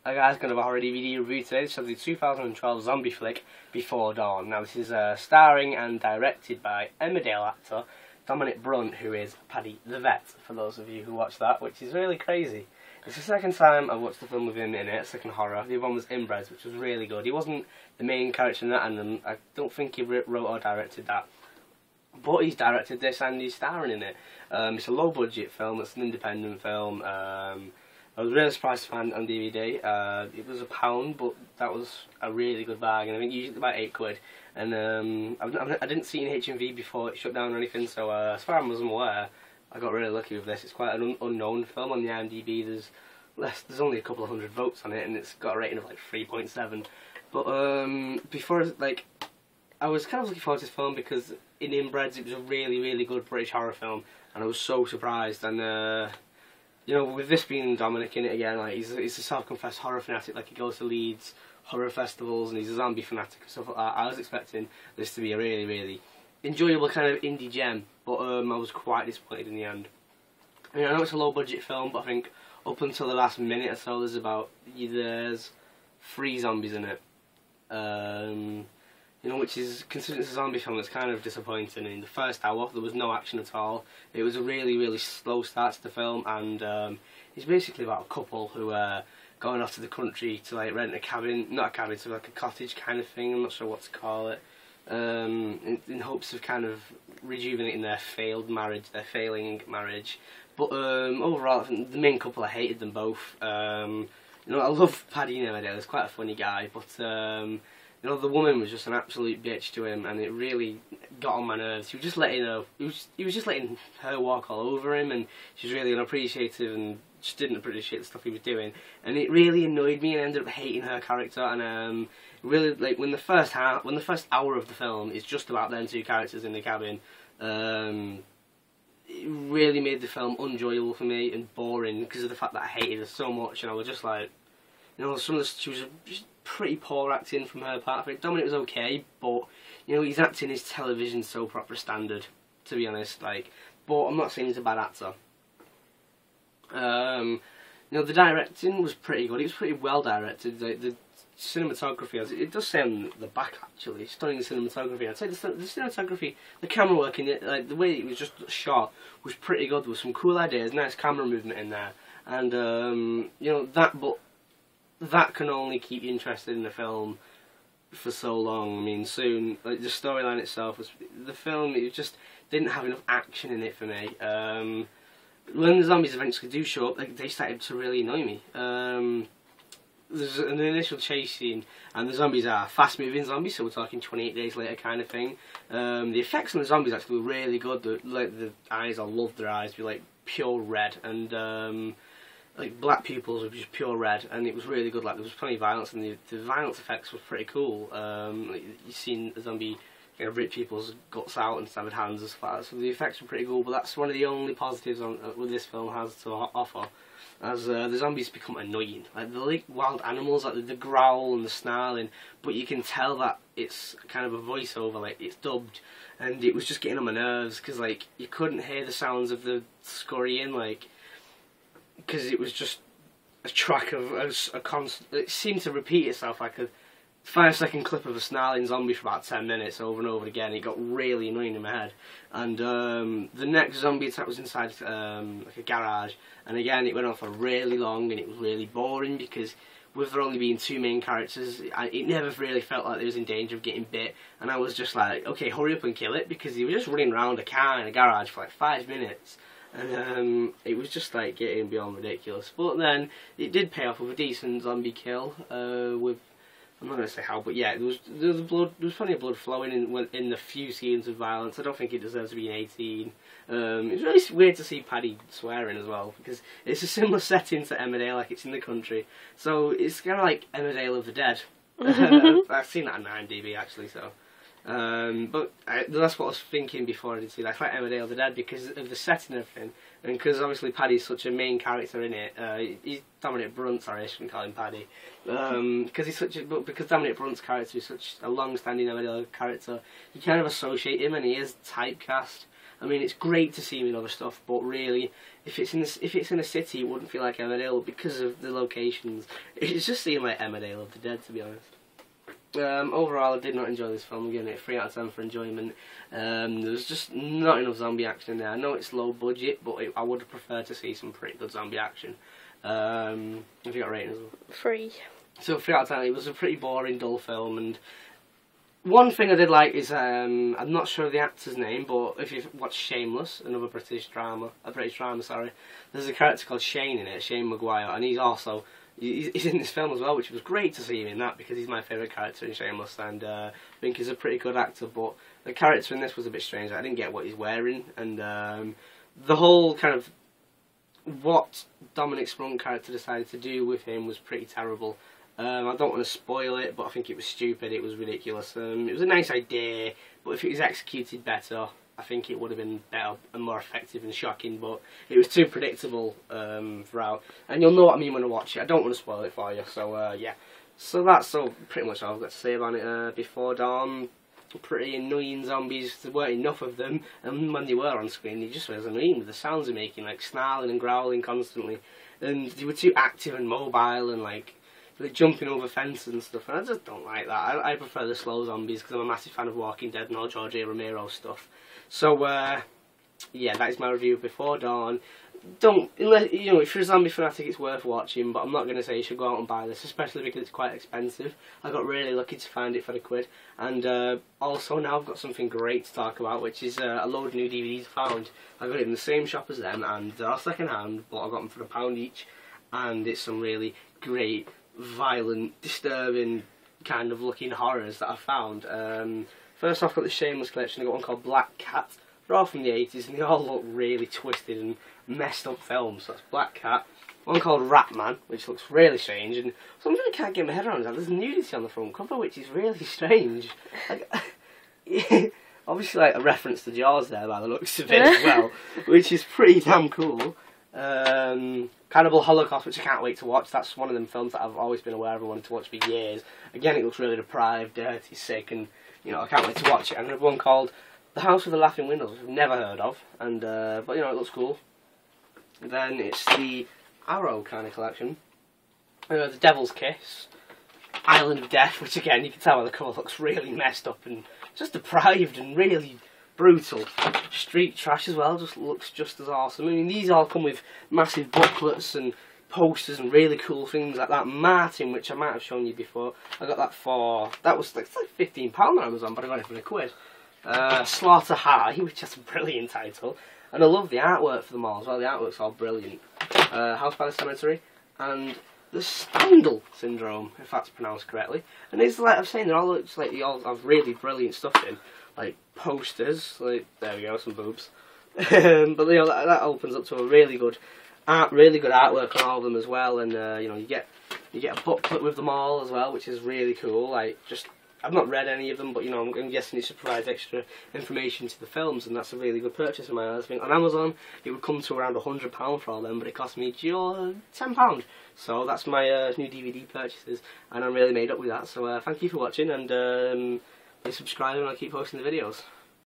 Hi guys, going to have a horror DVD review today. This is the 2012 zombie flick Before Dawn. Now this is starring and directed by Emmerdale actor Dominic Brunt, who is Paddy the Vet, for those of you who watched that, which is really crazy. It's the second time I've watched the film with him in it, second horror. The other one was Inbred, which was really good. He wasn't the main character in that, and I don't think he wrote or directed that. But he's directed this and he's starring in it. It's a low budget film, it's an independent film. I was really surprised to find it on DVD. It was £1, but that was a really good bag, and I think usually about £8. And I didn't see it in HMV before it shut down or anything, so as far as I'm aware, I got really lucky with this. It's quite an unknown film on the IMDb. There's only a couple of hundred votes on it, and it's got a rating of like 3.7. But before, like, I was kind of looking forward to this film because in Inbreds it was a really good British horror film, and I was so surprised. And you know, with this being Dominic in it again, like he's a self-confessed horror fanatic. Like he goes to Leeds horror festivals and he's a zombie fanatic and stuff like that. I was expecting this to be a really enjoyable kind of indie gem, but I was quite disappointed in the end. I mean, I know it's a low-budget film, but I think up until the last minute or so, there's 3 zombies in it. You know, which is, considering it's a zombie film, it's kind of disappointing. In the first hour, there was no action at all. It was a really slow start to the film, and it's basically about a couple who are going off to the country to like rent a cabin, not a cabin, so like a cottage kind of thing. I'm not sure what to call it. In hopes of kind of rejuvenating their failed marriage, their failing marriage. But overall, I think the main couple, I hated them both. You know, I love Paddy Emmerdale. He's quite a funny guy, but you know, the woman was just an absolute bitch to him, and it really got on my nerves. He was just letting her, he was just letting her walk all over him, and she was really unappreciative and just didn't appreciate the stuff he was doing. And it really annoyed me, and I ended up hating her character. And really, like when the first hour of the film is just about them 2 characters in the cabin, it really made the film unenjoyable for me and boring because of the fact that I hated her so much, and I was just like, you know, she was just pretty poor acting from her part. I think Dominic was okay, but you know, his acting is television soap opera standard, to be honest. Like, but I'm not saying he's a bad actor. You know, the directing was pretty good. It was pretty well directed. Like, the cinematography, as it does say on the back, actually, stunning cinematography. I'd say the cinematography, the camera work in it, like the way it was just shot, was pretty good. There was some cool ideas, nice camera movement in there, and you know that can only keep you interested in the film for so long. I mean, soon, like the storyline itself was the film. It just didn't have enough action in it for me. When the zombies eventually do show up, they started to really annoy me. There's an initial chase scene, and the zombies are fast-moving zombies, so we're talking 28 days later kind of thing. The effects on the zombies actually were really good. The eyes, I loved their eyes, were like pure red, and like black pupils were just pure red, and it was really good. Like there was plenty of violence, and the violence effects were pretty cool. Like, you've seen the zombie rip people's guts out and severed hands and stuff like that. So the effects were pretty cool, but that's one of the only positives what this film has to offer. As the zombies become annoying, like they're like wild animals, like the growl and the snarling, but you can tell that it's kind of a voiceover, like it's dubbed, and it was just getting on my nerves because like you couldn't hear the sounds of the scurrying, like, because it was just a track of a constant. It seemed to repeat itself like a 5-second clip of a snarling zombie for about 10 minutes over and over again. It got really annoying in my head. And the next zombie attack was inside like a garage, and again it went on for really long, and it was really boring because with there only being 2 main characters, it never really felt like they was in danger of getting bit, and I was just like, okay, hurry up and kill it, because he was just running around a car in a garage for like 5 minutes. And it was just like getting beyond ridiculous. But then it did pay off with a decent zombie kill. With, I'm not going to say how, but yeah, there was plenty of blood flowing in the few scenes of violence. I don't think it deserves to be an 18. It's really weird to see Paddy swearing as well, because it's a similar setting to Emmerdale, like it's in the country. So it's kind of like Emmerdale of the Dead. I've seen that on IMDb actually, so. But that's what I was thinking before I did see that. I like Emmerdale of the Dead because of the setting and everything, and because obviously Paddy's such a main character in it. He's Dominic Brunt, sorry, I shouldn't call him Paddy. Because Dominic Brunt's character is such a long-standing Emmerdale character, you kind of associate him, and he is typecast. I mean, it's great to see him in other stuff, but really, if it's in a city, it wouldn't feel like Emmerdale because of the locations. It's just seeing like Emmerdale of the Dead, to be honest. Overall, I did not enjoy this film. I'm giving it a 3 out of 10 for enjoyment. There's just not enough zombie action in there. I know it's low budget, but I would have preferred to see some pretty good zombie action. Have you got a rating as well? 3. So 3 out of 10. It was a pretty boring, dull film, and one thing I did like is, I'm not sure of the actor's name, but if you've watched Shameless, another British drama, sorry, there's a character called Shane in it, Shane Maguire, and he's in this film as well, which was great to see him in that, because he's my favourite character in Shameless, and I think he's a pretty good actor, but the character in this was a bit strange. I didn't get what he's wearing, and the whole kind of what Dominic's Brunt character decided to do with him was pretty terrible. I don't want to spoil it, but I think it was stupid, it was ridiculous. It was a nice idea, but if it was executed better, I think it would have been better and more effective and shocking, but it was too predictable throughout. And you'll know what I mean when I watch it. I don't want to spoil it for you, so yeah. So that's pretty much all I've got to say about it. Before Dawn, pretty annoying zombies. There weren't enough of them, and when they were on screen, they just was annoying with the sounds they're making, like snarling and growling constantly. And they were too active and mobile, and like jumping over fences and stuff, and I just don't like that. I prefer the slow zombies because I'm a massive fan of Walking Dead and all George A. Romero stuff. So yeah, that is my review of Before Dawn. Unless, if you're a zombie fanatic, it's worth watching, but I'm not going to say you should go out and buy this, especially because it's quite expensive. I got really lucky to find it for £1, and also now I've got something great to talk about, which is a load of new DVDs found. I got it in the same shop as them, and they're all second hand, but I got them for £1 each, and it's some really great, violent, disturbing kind of looking horrors that I found. First off, I've got the Shameless collection. I got one called Black Cat. They're all from the 80s, and they all look really twisted and messed up films. So that's Black Cat. One called Rat Man, which looks really strange, and something I can't get my head around is that there's nudity on the front cover, which is really strange. Like, obviously, like a reference to Jaws there by the looks of it as well, which is pretty damn cool. Cannibal Holocaust, which I can't wait to watch. That's one of them films that I've always been aware of and wanted to watch for years. Again, it looks really deprived, dirty, sick, and I can't wait to watch it. And another one called The House with the Laughing Windows, which I've never heard of, and but it looks cool. And then it's the Arrow kind of collection. The Devil's Kiss, Island of Death, which again you can tell by the cover looks really messed up and just deprived and really brutal. Street Trash as well, just looks just as awesome. I mean, these all come with massive booklets and posters and really cool things like that. Martin, which I might have shown you before, I got that was like £15 on Amazon, but I got it for £1. Slaughter High, which has a brilliant title, and I love the artwork for them all as well. The artwork's all brilliant. House by the Cemetery, and the Spindle Syndrome, if that's pronounced correctly. And it's like I'm saying, they all have really brilliant stuff in, like posters. Like there we go, some boobs. But that opens up to a really good artwork on all of them as well. And you get a booklet with them all as well, which is really cool. Like I've not read any of them, but I'm guessing it just provides extra information to the films, and that's a really good purchase in my eyes. I think on Amazon it would come to around £100 for all them, but it cost me just £10. So that's my new DVD purchases, and I'm really made up with that. So thank you for watching, and please subscribe, and I'll keep posting the videos.